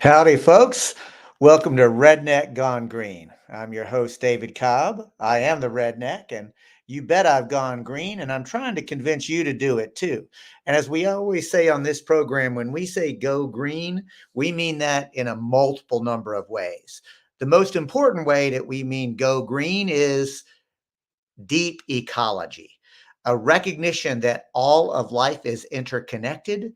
Howdy, folks. Welcome to Redneck Gone Green. I'm your host, David Cobb. I am the Redneck, and you bet I've gone green, and I'm trying to convince you to do it too. And as we always say on this program, when we say go green, we mean that in a multiple number of ways. The most important way that we mean go green is deep ecology, a recognition that all of life is interconnected,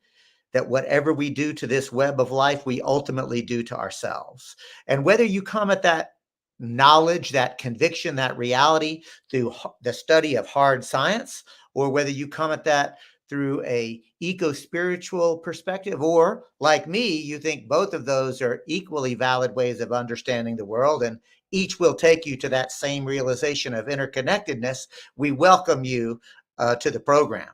that whatever we do to this web of life, we ultimately do to ourselves. And whether you come at that knowledge, that conviction, that reality through the study of hard science, or whether you come at that through a eco-spiritual perspective, or like me, you think both of those are equally valid ways of understanding the world, and each will take you to that same realization of interconnectedness, we welcome you to the program.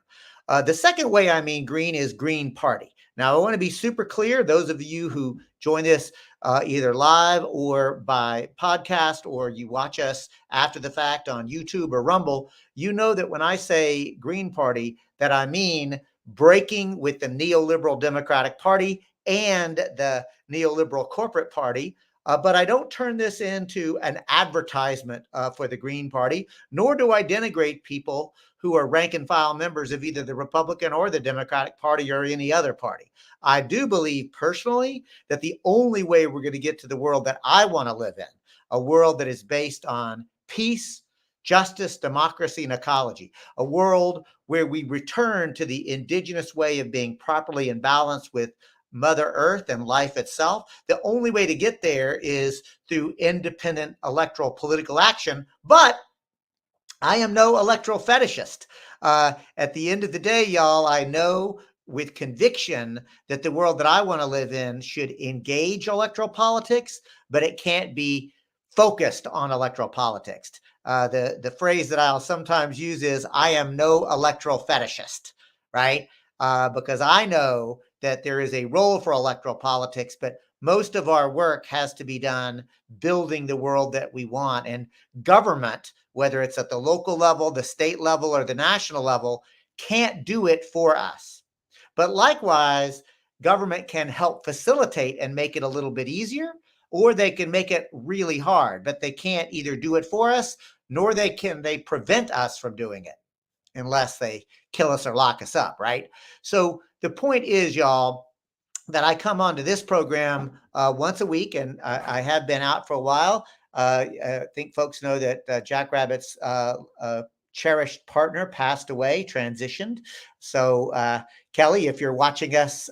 The second way I mean green is Green Party. Now, I want to be super clear. Those of you who join this either live or by podcast, or you watch us after the fact on YouTube or Rumble, you know that when I say Green Party, that I mean breaking with the neoliberal Democratic Party and the neoliberal corporate party. But I don't turn this into an advertisement for the Green Party, nor do I denigrate people who are rank and file members of either the Republican or the Democratic Party or any other party. I do believe personally that the only way we're going to get to the world that I want to live in, a world that is based on peace, justice, democracy, and ecology, a world where we return to the indigenous way of being properly in balance with Mother Earth and life itself. The only way to get there is through independent electoral political action. But I am no electoral fetishist. At the end of the day, y'all, I know with conviction that the world that I want to live in should engage electoral politics, but it can't be focused on electoral politics. The phrase that I'll sometimes use is, I am no electoral fetishist, right? Because I know that there is a role for electoral politics, but most of our work has to be done building the world that we want. And government, whether it's at the local level, the state level, or the national level, can't do it for us. But likewise, government can help facilitate and make it a little bit easier, or they can make it really hard, but they can't either do it for us, nor can they prevent us from doing it unless they kill us or lock us up, right? So the point is, y'all, that I come onto this program once a week, and I have been out for a while. I think folks know that Jackrabbit's cherished partner passed away, transitioned. So, Kelly, if you're watching us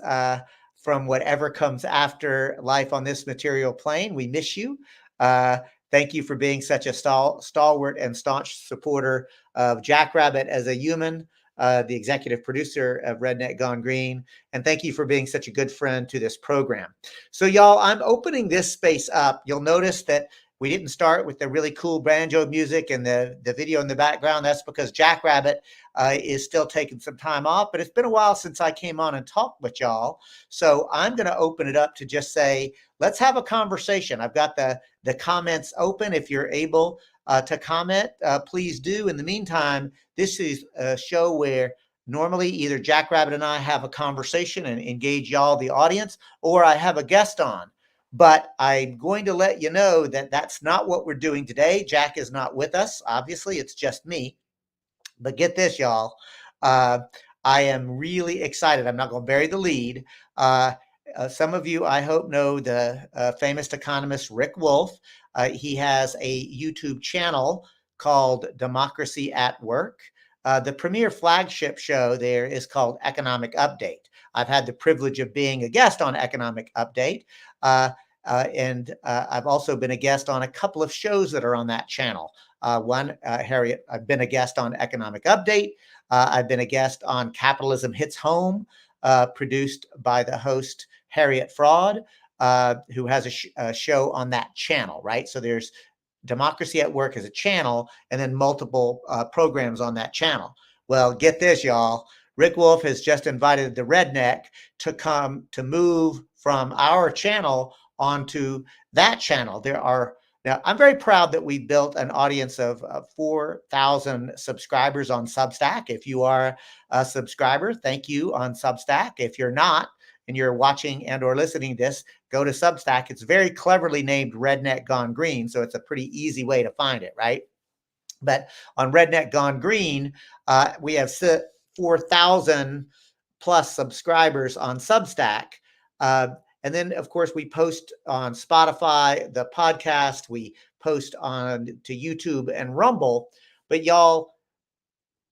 from whatever comes after life on this material plane, we miss you. Thank you for being such a stalwart and staunch supporter of Jackrabbit as a human, the executive producer of Redneck Gone Green. And thank you for being such a good friend to this program. So, y'all, I'm opening this space up. You'll notice that we didn't start with the really cool banjo music and the video in the background. That's because Jackrabbit is still taking some time off, but it's been a while since I came on and talked with y'all. So I'm going to open it up to just say, let's have a conversation. I've got the comments open. If you're able to comment, please do. In the meantime, this is a show where normally either Jackrabbit and I have a conversation and engage y'all, the audience, or I have a guest on. But I'm going to let you know that that's not what we're doing today. Jack is not with us. Obviously, it's just me. But get this, y'all. I am really excited. I'm not going to bury the lead. Some of you, I hope, know the famous economist Rick Wolff. He has a YouTube channel called Democracy at Work. The premier flagship show there is called Economic Update. I've had the privilege of being a guest on Economic Update. And I've also been a guest on a couple of shows that are on that channel. Harriet, I've been a guest on Economic Update. I've been a guest on Capitalism Hits Home, produced by the host Harriet Fraud, who has a show on that channel, right? So there's Democracy at Work as a channel, and then multiple programs on that channel. Well, get this, y'all. Rick Wolff has just invited the Redneck to come to move from our channel onto that channel. Now, I'm very proud that we built an audience of 4,000 subscribers on Substack. If you are a subscriber, thank you on Substack. If you're not, and you're watching and or listening to this, go to Substack. It's very cleverly named Redneck Gone Green, so it's a pretty easy way to find it, right? But on Redneck Gone Green, we have 4,000 plus subscribers on Substack. And then, of course, we post on Spotify, the podcast, we post on to YouTube and Rumble. But y'all,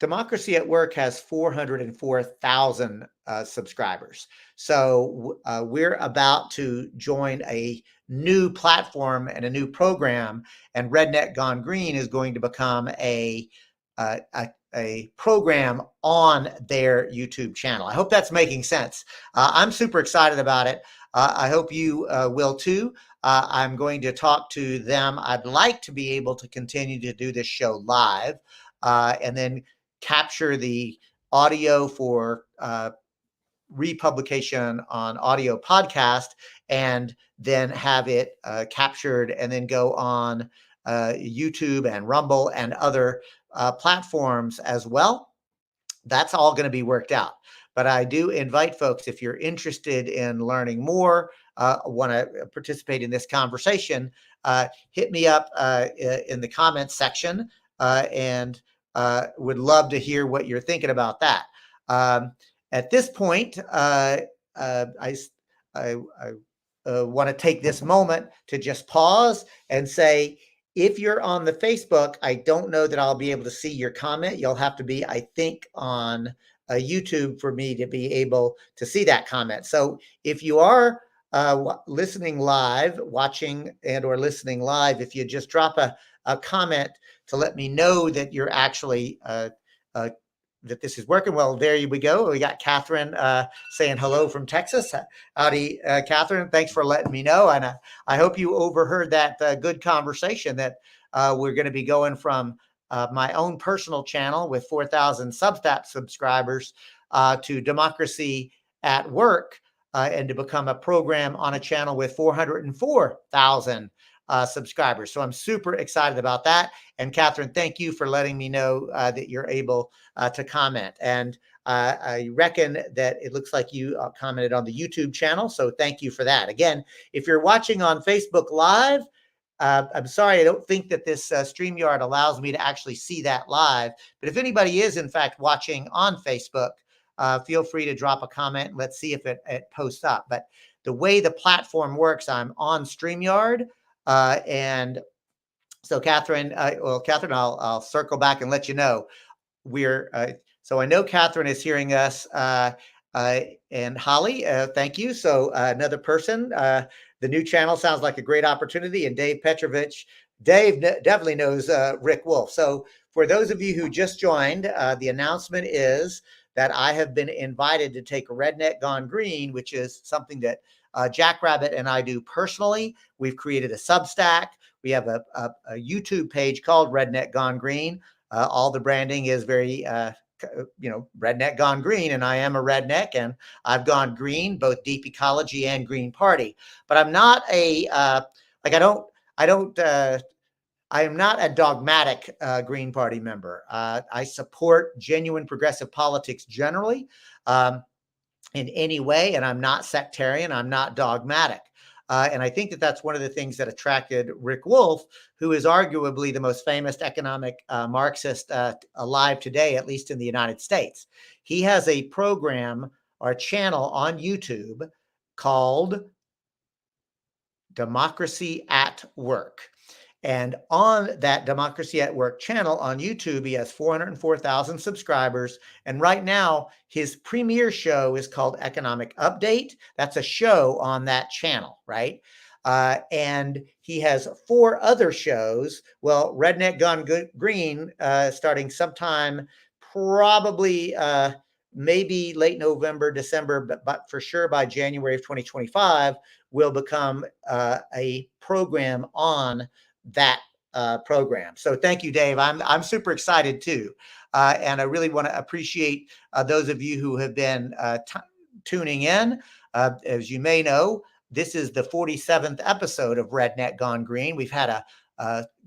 Democracy at Work has 404,000 subscribers. So we're about to join a new platform and a new program, and Redneck Gone Green is going to become a program on their YouTube channel. I hope that's making sense. I'm super excited about it. I hope you will too. I'm going to talk to them. I'd like to be able to continue to do this show live, and then capture the audio for republication on audio podcast, and then have it captured and then go on YouTube and Rumble and other platforms as well. That's all going to be worked out. But I do invite folks, if you're interested in learning more, want to participate in this conversation, hit me up in the comments section, and would love to hear what you're thinking about that. At this point, I want to take this moment to just pause and say, if you're on the Facebook, I don't know that I'll be able to see your comment. You'll have to be, I think, on YouTube for me to be able to see that comment. So if you are listening live, watching and or listening live, if you just drop a comment to let me know that you're actually that this is working well. There we go. We got Catherine saying hello from Texas. Howdy, Catherine. Thanks for letting me know. And I hope you overheard that good conversation that we're going to be going from my own personal channel with 4,000 Substack subscribers to Democracy at Work, and to become a program on a channel with 404,000 subscribers. So I'm super excited about that. And Catherine, thank you for letting me know that you're able to comment. And I reckon that it looks like you commented on the YouTube channel. So thank you for that. Again, if you're watching on Facebook Live, I'm sorry, I don't think that this StreamYard allows me to actually see that live. But if anybody is, in fact, watching on Facebook, feel free to drop a comment. Let's see if it posts up. But the way the platform works, I'm on StreamYard. And so Catherine, Catherine, I'll circle back and let you know. So I know Catherine is hearing us, and Holly, thank you. So another person, the new channel sounds like a great opportunity. And Dave Petrovich, Dave definitely knows Rick Wolf. So for those of you who just joined, the announcement is that I have been invited to take Redneck Gone Green, which is something that Jackrabbit and I do personally. We've created a Substack. We have a YouTube page called Redneck Gone Green. All the branding is very, Redneck Gone Green, and I am a redneck, and I've gone green, both deep ecology and Green Party. But I'm not I am not a dogmatic Green Party member. I support genuine progressive politics generally, in any way, and I'm not sectarian. I'm not dogmatic. And I think that that's one of the things that attracted Rick Wolf, who is arguably the most famous economic Marxist alive today, at least in the United States. He has a program or a channel on YouTube called Democracy at Work. And on that Democracy at Work channel on YouTube, he has 404,000 subscribers. And right now, his premiere show is called Economic Update. That's a show on that channel, right? And he has 4 other shows. Well, Redneck Gone Green, starting sometime probably maybe late November, December, but for sure by January of 2025, will become a program on that program. So thank you, Dave. I'm super excited too. And I really want to appreciate those of you who have been tuning in. As you may know, this is the 47th episode of Redneck Gone Green. We've had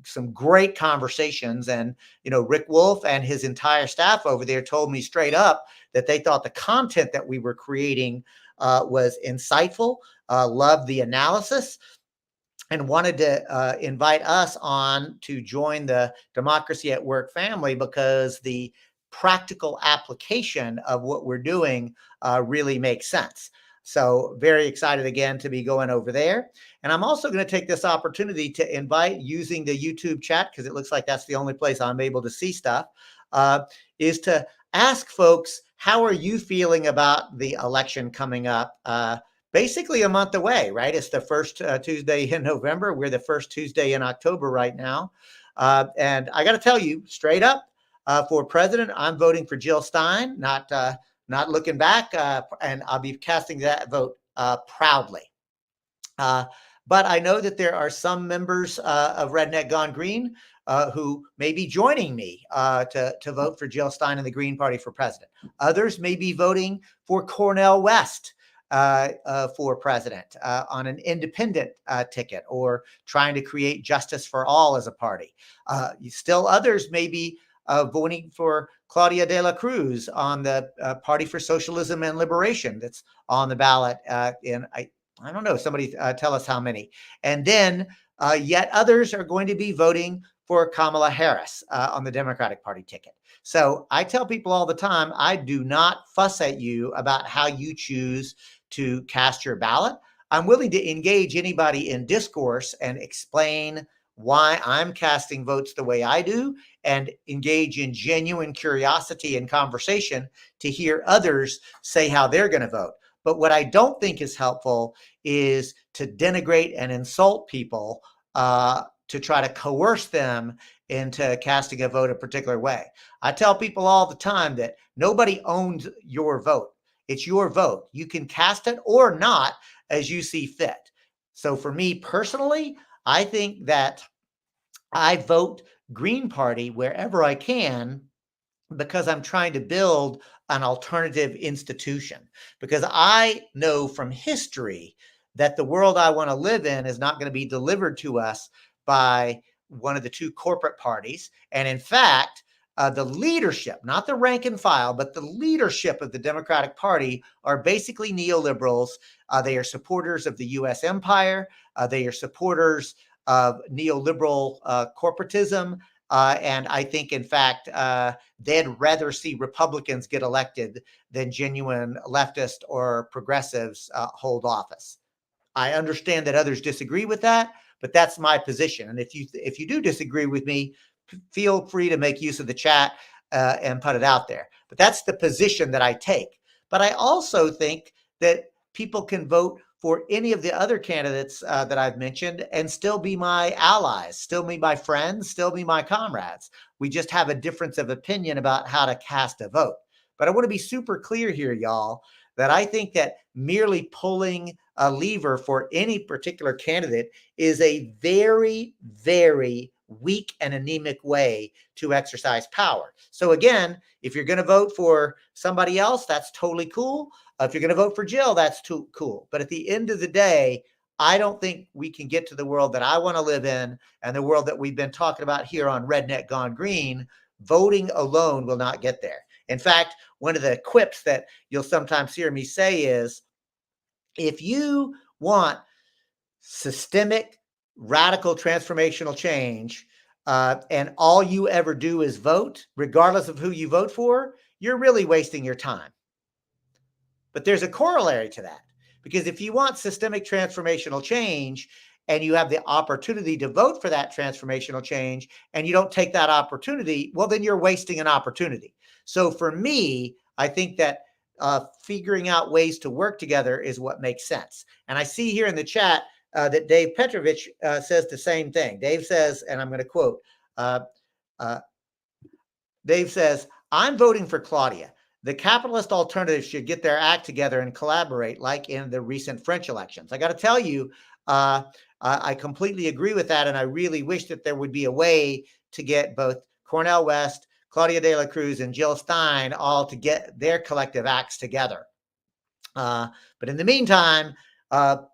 some great conversations, and Rick Wolf and his entire staff over there told me straight up that they thought the content that we were creating was insightful, loved the analysis, and wanted to invite us on to join the Democracy at Work family because the practical application of what we're doing really makes sense. So very excited again to be going over there. And I'm also going to take this opportunity to invite, using the YouTube chat, because it looks like that's the only place I'm able to see stuff, is to ask folks, how are you feeling about the election coming up? Basically a month away, right? It's the first Tuesday in November. We're the first Tuesday in October right now. And I got to tell you straight up, for president, I'm voting for Jill Stein, not looking back, and I'll be casting that vote proudly. But I know that there are some members of Redneck Gone Green who may be joining me to vote for Jill Stein and the Green Party for president. Others may be voting for Cornel West for president on an independent ticket, or trying to create justice for all as a party. Still others may be voting for Claudia de la Cruz on the Party for Socialism and Liberation that's on the ballot in, I don't know, somebody tell us how many. And then yet others are going to be voting for Kamala Harris on the Democratic Party ticket. So I tell people all the time, I do not fuss at you about how you choose to cast your ballot. I'm willing to engage anybody in discourse and explain why I'm casting votes the way I do, and engage in genuine curiosity and conversation to hear others say how they're going to vote. But what I don't think is helpful is to denigrate and insult people, to try to coerce them into casting a vote a particular way. I tell people all the time that nobody owns your vote. It's your vote. You can cast it or not as you see fit. So for me personally, I think that I vote Green Party wherever I can, because I'm trying to build an alternative institution. Because I know from history that the world I want to live in is not going to be delivered to us by one of the two corporate parties. And in fact, the leadership, not the rank and file, but the leadership of the Democratic Party are basically neoliberals. They are supporters of the US empire. They are supporters of neoliberal corporatism. And I think, in fact, they'd rather see Republicans get elected than genuine leftists or progressives hold office. I understand that others disagree with that, but that's my position. And if you do disagree with me, feel free to make use of the chat and put it out there. But that's the position that I take. But I also think that people can vote for any of the other candidates that I've mentioned and still be my allies, still be my friends, still be my comrades. We just have a difference of opinion about how to cast a vote. But I want to be super clear here, y'all, that I think that merely pulling a lever for any particular candidate is a very, very weak and anemic way to exercise power. So again, if you're going to vote for somebody else, that's totally cool. If you're going to vote for Jill, that's too cool. But at the end of the day, I don't think we can get to the world that I want to live in, and the world that we've been talking about here on Redneck Gone Green. Voting alone will not get there. In fact, one of the quips that you'll sometimes hear me say is, if you want systemic, radical, transformational change, and all you ever do is vote, regardless of who you vote for, you're really wasting your time. But there's a corollary to that, because if you want systemic transformational change and you have the opportunity to vote for that transformational change and you don't take that opportunity, well, then you're wasting an opportunity. So for me, I think that figuring out ways to work together is what makes sense. And I see here in the chat that Dave Petrovich says the same thing. Dave says, and I'm going to quote, Dave says, I'm voting for Claudia. The capitalist alternatives should get their act together and collaborate like in the recent French elections. I got to tell you, I completely agree with that. And I really wish that there would be a way to get both Cornel West, Claudia de la Cruz, and Jill Stein all to get their collective acts together. But in the meantime, the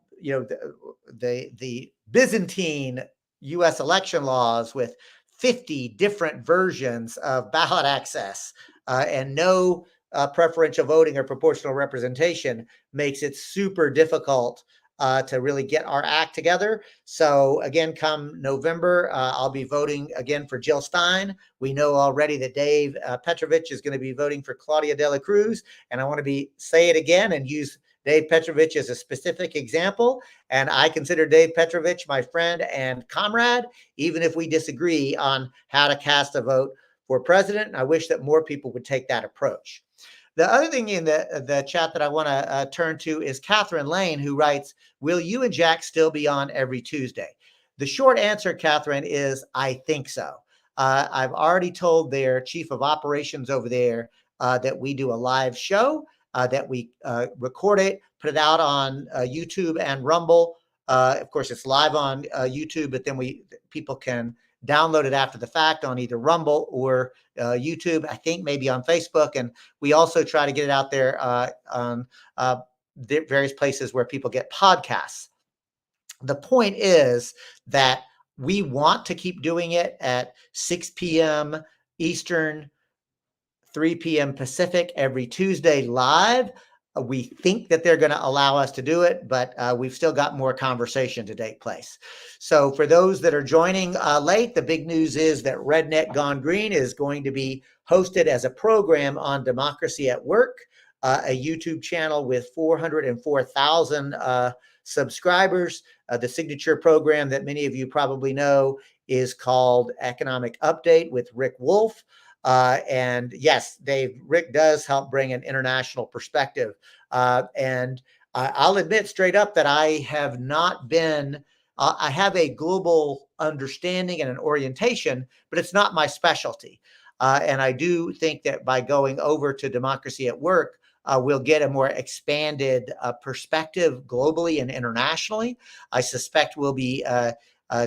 Byzantine U.S. election laws with 50 different versions of ballot access and no preferential voting or proportional representation makes it super difficult to really get our act together. So again, come November, I'll be voting again for Jill Stein. We know already that Dave Petrovich is going to be voting for Claudia de la Cruz. And I want to say it again and use Dave Petrovich as a specific example. And I consider Dave Petrovich my friend and comrade, even if we disagree on how to cast a vote for president. And I wish that more people would take that approach. The other thing in the chat that I want to turn to is Catherine Lane, who writes, will you and Jack still be on every Tuesday? The short answer, Catherine, is I think so. I've already told their chief of operations over there that we do a live show, that we record it, put it out on YouTube and Rumble. Of course, it's live on YouTube, but then people can download it after the fact on either Rumble or YouTube, I think maybe on Facebook. And we also try to get it out there on various places where people get podcasts. The point is that we want to keep doing it at 6 p.m. Eastern, 3 p.m. Pacific every Tuesday live. We think that they're going to allow us to do it, but we've still got more conversation to take place. So for those that are joining late, the big news is that Redneck Gone Green is going to be hosted as a program on Democracy at Work, a YouTube channel with 404,000 subscribers. The signature program that many of you probably know is called Economic Update with Rick Wolf. And yes, Rick does help bring an international perspective. And I'll admit straight up that I have not been, I have a global understanding and an orientation, but it's not my specialty. And I do think that by going over to Democracy at Work, we'll get a more expanded perspective globally and internationally. I suspect we'll be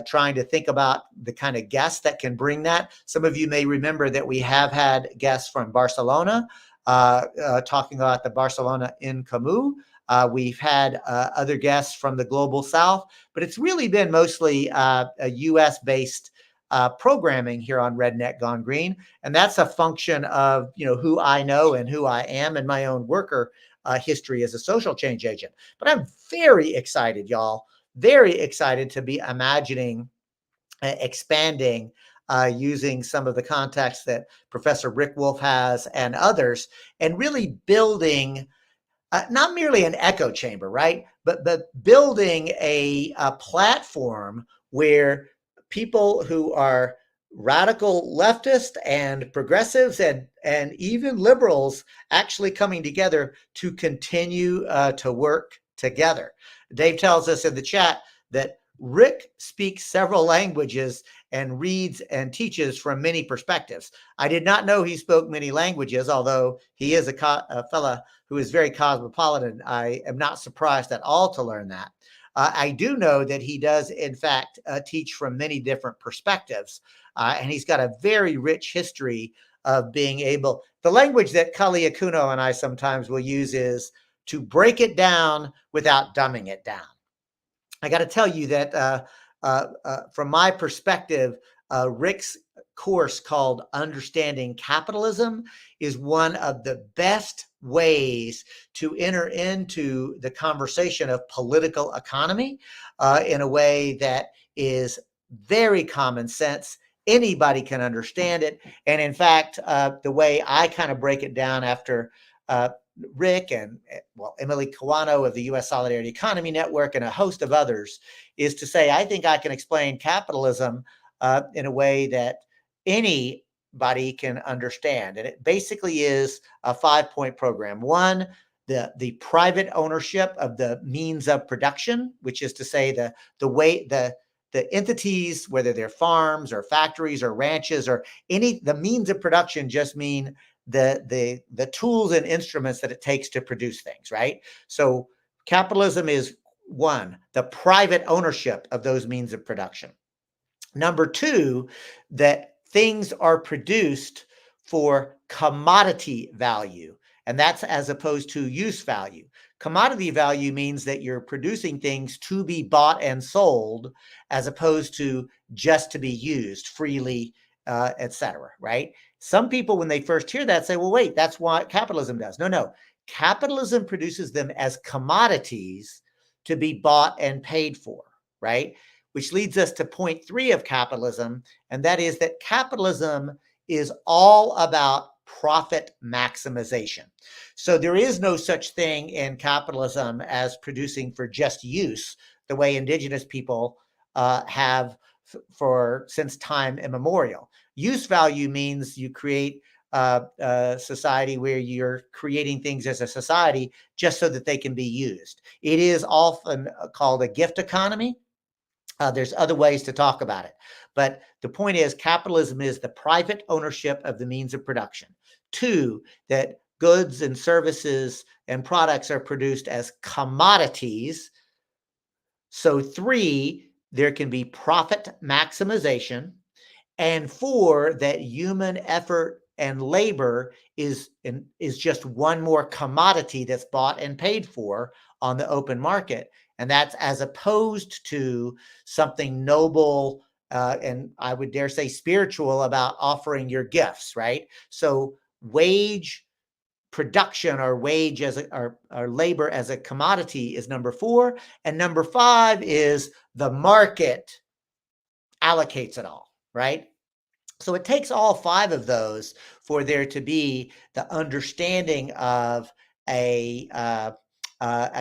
trying to think about the kind of guests that can bring that. Some of you may remember that we have had guests from Barcelona talking about the Barcelona in Comú. We've had other guests from the Global South, but it's really been mostly a US-based programming here on Redneck Gone Green. And that's a function of, who I know and who I am and my own worker history as a social change agent. But I'm very excited, y'all. Very excited to be imagining expanding using some of the context that Professor Rick Wolf has and others, and really building not merely an echo chamber, right? But building a platform where people who are radical leftists and progressives and even liberals actually coming together to continue to work together. Dave tells us in the chat that Rick speaks several languages and reads and teaches from many perspectives. I did not know he spoke many languages, although he is a fella who is very cosmopolitan. I am not surprised at all to learn that. I do know that he does, in fact, teach from many different perspectives. And he's got a very rich history of being able, the language that Kali Akuno and I sometimes will use is to break it down without dumbing it down. I got to tell you that from my perspective, Rick's course called Understanding Capitalism is one of the best ways to enter into the conversation of political economy in a way that is very common sense. Anybody can understand it. And in fact, the way I kind of break it down after Rick and Emily Kawano of the U.S. Solidarity Economy Network and a host of others is to say, I think I can explain capitalism in a way that anybody can understand. And it basically is a 5-point program. One, the private ownership of the means of production, which is to say the way the entities, whether they're farms or factories or ranches or the means of production just mean the tools and instruments that it takes to produce things, right? So capitalism is one, the private ownership of those means of production. Number two, that things are produced for commodity value, and that's as opposed to use value. Commodity value means that you're producing things to be bought and sold as opposed to just to be used freely etc. Right? Some people, when they first hear that, say, well, wait, that's what capitalism does. No, no. Capitalism produces them as commodities to be bought and paid for, right? Which leads us to point 3 of capitalism, and that is that capitalism is all about profit maximization. So there is no such thing in capitalism as producing for just use, the way indigenous people have for since time immemorial. Use value means you create a society where you're creating things as a society just so that they can be used. It is often called a gift economy. There's other ways to talk about it. But the point is, capitalism is the private ownership of the means of production. 2, that goods and services and products are produced as commodities. So 3, there can be profit maximization. And 4, that human effort and labor is just one more commodity that's bought and paid for on the open market. And that's as opposed to something noble and I would dare say spiritual about offering your gifts, right? So wage production or wage as or labor as a commodity is number 4. And number 5 is the market allocates it all, right? So it takes all 5 of those for there to be the understanding of a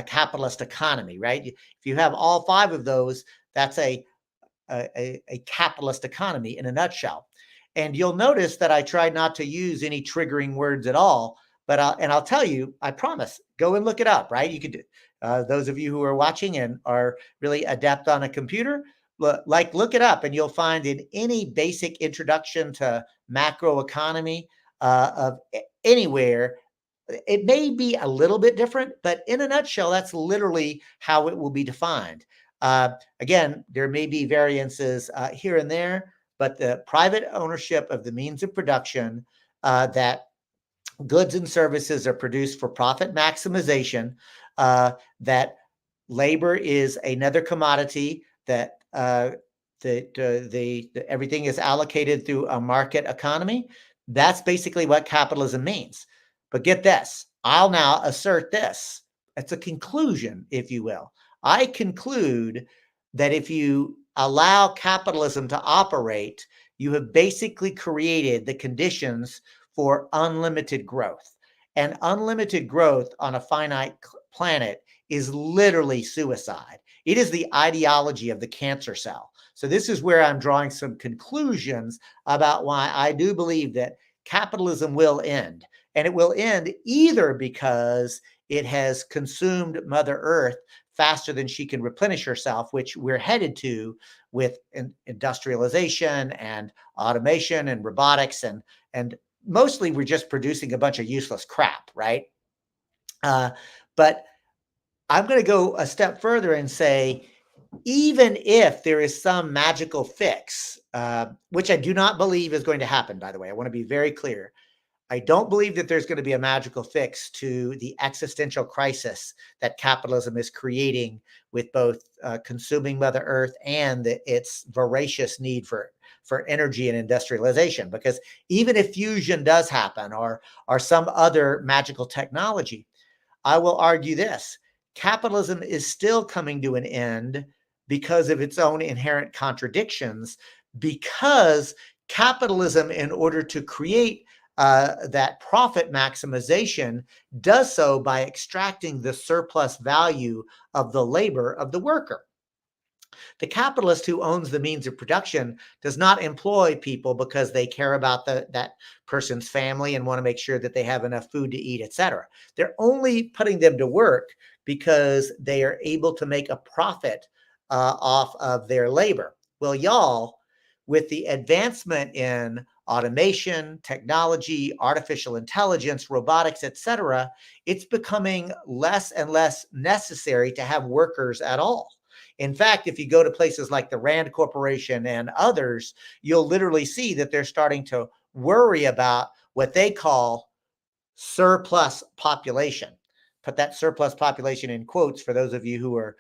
capitalist economy, right? If you have all 5 of those, that's a capitalist economy in a nutshell. And you'll notice that I tried not to use any triggering words at all. But I'll tell you, I promise, go and look it up, right? You could do. Those of you who are watching and are really adept on a computer, look it up, and you'll find in any basic introduction to macroeconomy of anywhere, it may be a little bit different, but in a nutshell, that's literally how it will be defined. Again, there may be variances here and there, but the private ownership of the means of production that goods and services are produced for profit maximization, that labor is another commodity, that everything is allocated through a market economy. That's basically what capitalism means. But get this, I'll now assert this. It's a conclusion, if you will. I conclude that if you allow capitalism to operate, you have basically created the conditions for unlimited growth. And unlimited growth on a finite planet is literally suicide. It is the ideology of the cancer cell. So this is where I'm drawing some conclusions about why I do believe that capitalism will end. And it will end either because it has consumed Mother Earth faster than she can replenish herself, which we're headed to with industrialization and automation and robotics, and mostly we're just producing a bunch of useless crap, right? But I'm going to go a step further and say, even if there is some magical fix, which I do not believe is going to happen, by the way, I want to be very clear. I don't believe that there's going to be a magical fix to the existential crisis that capitalism is creating with both consuming Mother Earth and its voracious need for energy and industrialization. Because even if fusion does happen or some other magical technology, I will argue this: capitalism is still coming to an end because of its own inherent contradictions, because capitalism, in order to create that profit maximization, does so by extracting the surplus value of the labor of the worker. The capitalist who owns the means of production does not employ people because they care about that person's family and want to make sure that they have enough food to eat, etc. They're only putting them to work because they are able to make a profit off of their labor. Well, y'all, with the advancement in automation, technology, artificial intelligence, robotics, etc., it's becoming less and less necessary to have workers at all. In fact, if you go to places like the Rand Corporation and others, you'll literally see that they're starting to worry about what they call surplus population. Put that surplus population in quotes for those of you who are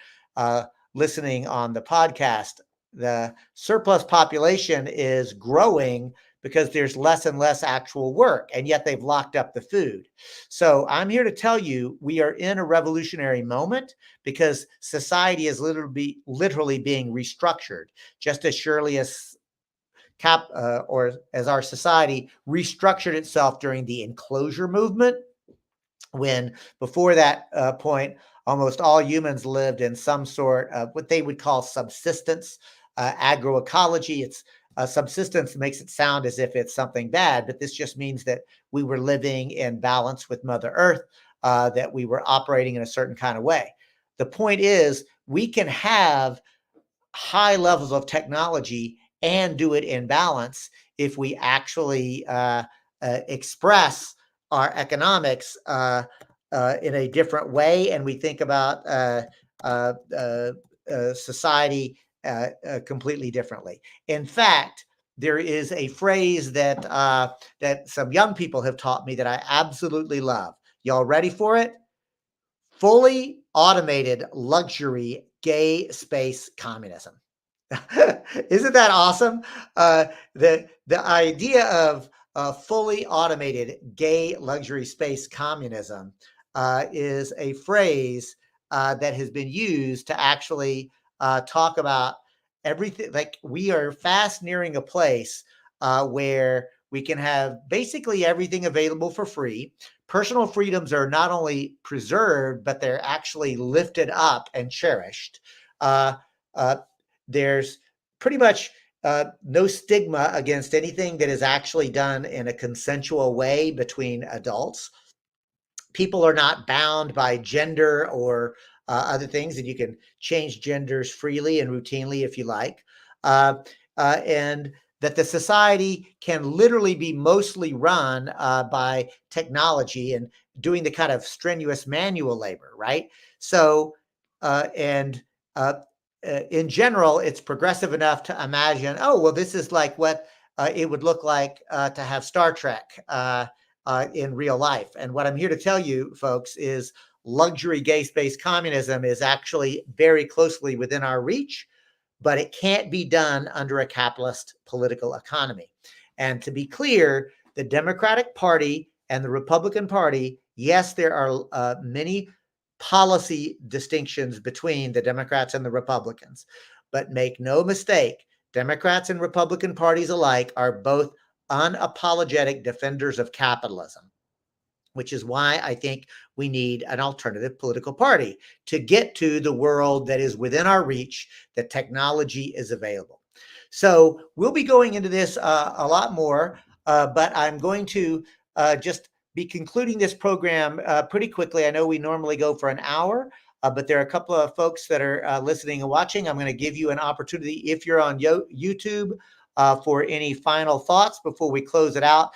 listening on the podcast. The surplus population is growing because there's less and less actual work, and yet they've locked up the food. So I'm here to tell you we are in a revolutionary moment because society is literally being restructured just as surely as or as our society restructured itself during the enclosure movement, when before that point, almost all humans lived in some sort of what they would call subsistence agroecology. It's subsistence makes it sound as if it's something bad, but this just means that we were living in balance with Mother Earth, that we were operating in a certain kind of way. The point is, we can have high levels of technology and do it in balance if we actually express our economics in a different way, and we think about uh, uh, society completely differently. In fact, there is a phrase that some young people have taught me that I absolutely love. Y'all ready for it? Fully automated luxury gay space communism. Isn't that awesome? The idea of fully automated gay luxury space communism is a phrase that has been used to actually talk about everything. Like, we are fast nearing a place where we can have basically everything available for free. Personal freedoms are not only preserved, but they're actually lifted up and cherished. Uh, uh, there's pretty much no stigma against anything that is actually done in a consensual way between adults. People are not bound by gender or other things, and you can change genders freely and routinely if you like. Uh, and that the society can literally be mostly run by technology and doing the kind of strenuous manual labor, right? So, and in general, it's progressive enough to imagine, oh, well, this is like what it would look like to have Star Trek in real life. And what I'm here to tell you, folks, is luxury gay space communism is actually very closely within our reach, but it can't be done under a capitalist political economy. And to be clear, the Democratic Party and the Republican Party, yes, there are many policy distinctions between the Democrats and the Republicans, but make no mistake, Democrats and Republican parties alike are both unapologetic defenders of capitalism, which is why I think we need an alternative political party to get to the world that is within our reach, that technology is available. So we'll be going into this a lot more, but I'm going to just be concluding this program pretty quickly. I know we normally go for an hour, but there are a couple of folks that are listening and watching. I'm going to give you an opportunity, if you're on YouTube, for any final thoughts before we close it out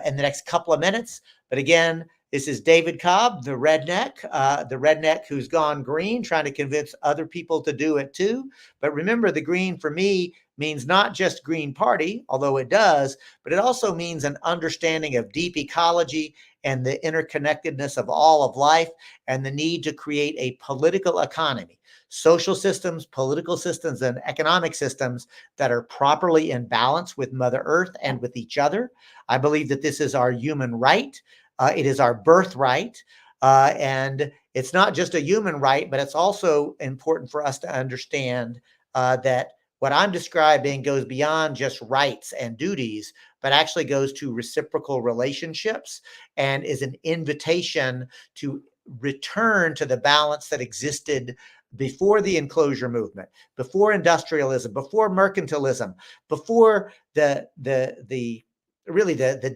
in the next couple of minutes. But again, this is David Cobb, the redneck who's gone green, trying to convince other people to do it too. But remember, the green for me means not just Green Party, although it does, but it also means an understanding of deep ecology and the interconnectedness of all of life, and the need to create a political economy, social systems, political systems, and economic systems that are properly in balance with Mother Earth and with each other. I believe that this is our human right. It is our birthright. And it's not just a human right, but it's also important for us to understand that what I'm describing goes beyond just rights and duties, but actually goes to reciprocal relationships and is an invitation to return to the balance that existed before the enclosure movement, before industrialism, before mercantilism, before the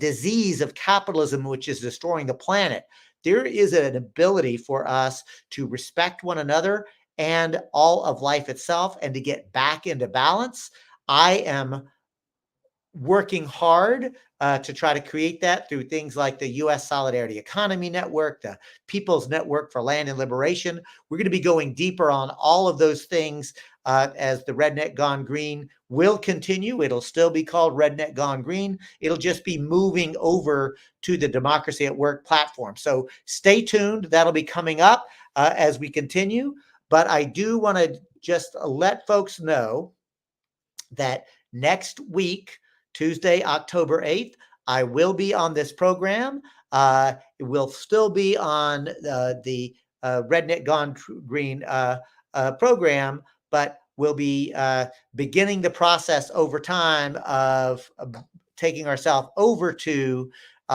disease of capitalism, which is destroying the planet. There is an ability for us to respect one another and all of life itself, and to get back into balance. I am working hard to try to create that through things like the U.S. Solidarity Economy Network, the People's Network for Land and Liberation. We're going to be going deeper on all of those things as the Redneck Gone Green will continue. It'll still be called Redneck Gone Green. It'll just be moving over to the Democracy at Work platform. So stay tuned. That'll be coming up as we continue. But I do want to just let folks know that next week, Tuesday, October 8th, I will be on this program. It will still be on the Redneck Gone Green program, but we'll be beginning the process over time of taking ourselves over to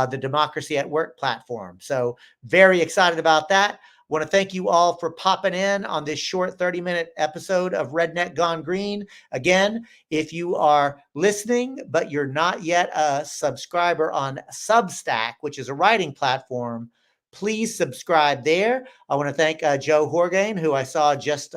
the Democracy at Work platform. So very excited about that. Want to thank you all for popping in on this short 30-minute episode of Redneck Gone Green. Again, if you are listening, but you're not yet a subscriber on Substack, which is a writing platform, please subscribe there. I want to thank Joe Horgain, who I saw just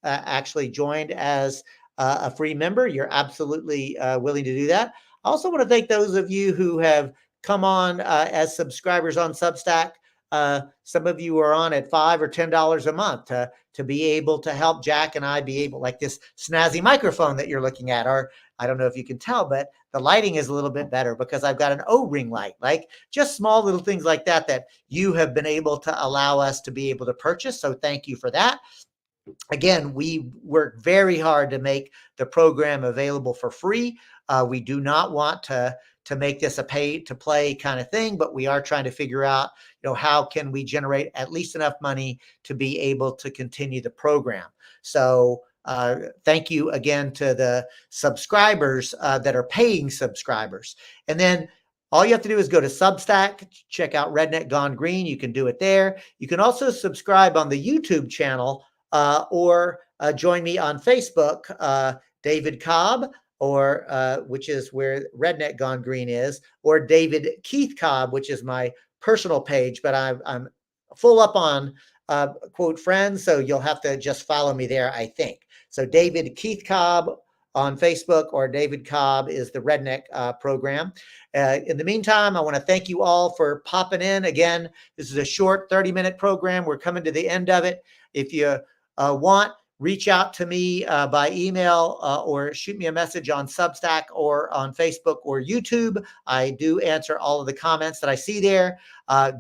actually joined as a free member. You're absolutely willing to do that. I also want to thank those of you who have come on as subscribers on Substack. Some of you are on at $5 or $10 a month to be able to help Jack and I be able, like this snazzy microphone that you're looking at, or I don't know if you can tell, but the lighting is a little bit better because I've got an O-ring light, like just small little things like that that you have been able to allow us to be able to purchase. So thank you for that. Again, we work very hard to make the program available for free. We do not want to make this a pay to play kind of thing, but we are trying to figure out, how can we generate at least enough money to be able to continue the program. So thank you again to the subscribers that are paying subscribers. And then all you have to do is go to Substack, check out Redneck Gone Green. You can do it there. You can also subscribe on the YouTube channel or join me on Facebook, David Cobb, or which is where Redneck Gone Green is, or David Keith Cobb, which is my personal page. But I'm full up on quote friends, so you'll have to just follow me there, I think. So David Keith Cobb on Facebook, or David Cobb is the Redneck program. In the meantime, I want to thank you all for popping in. Again, this is a short 30-minute program. We're coming to the end of it. If you want, reach out to me by email or shoot me a message on Substack or on Facebook or YouTube. I do answer all of the comments that I see there.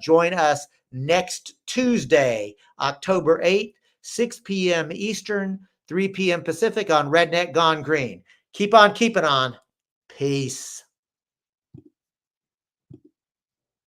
Join us next Tuesday, October 8th, 6 p.m. Eastern, 3 p.m. Pacific on Redneck Gone Green. Keep on keeping on. Peace.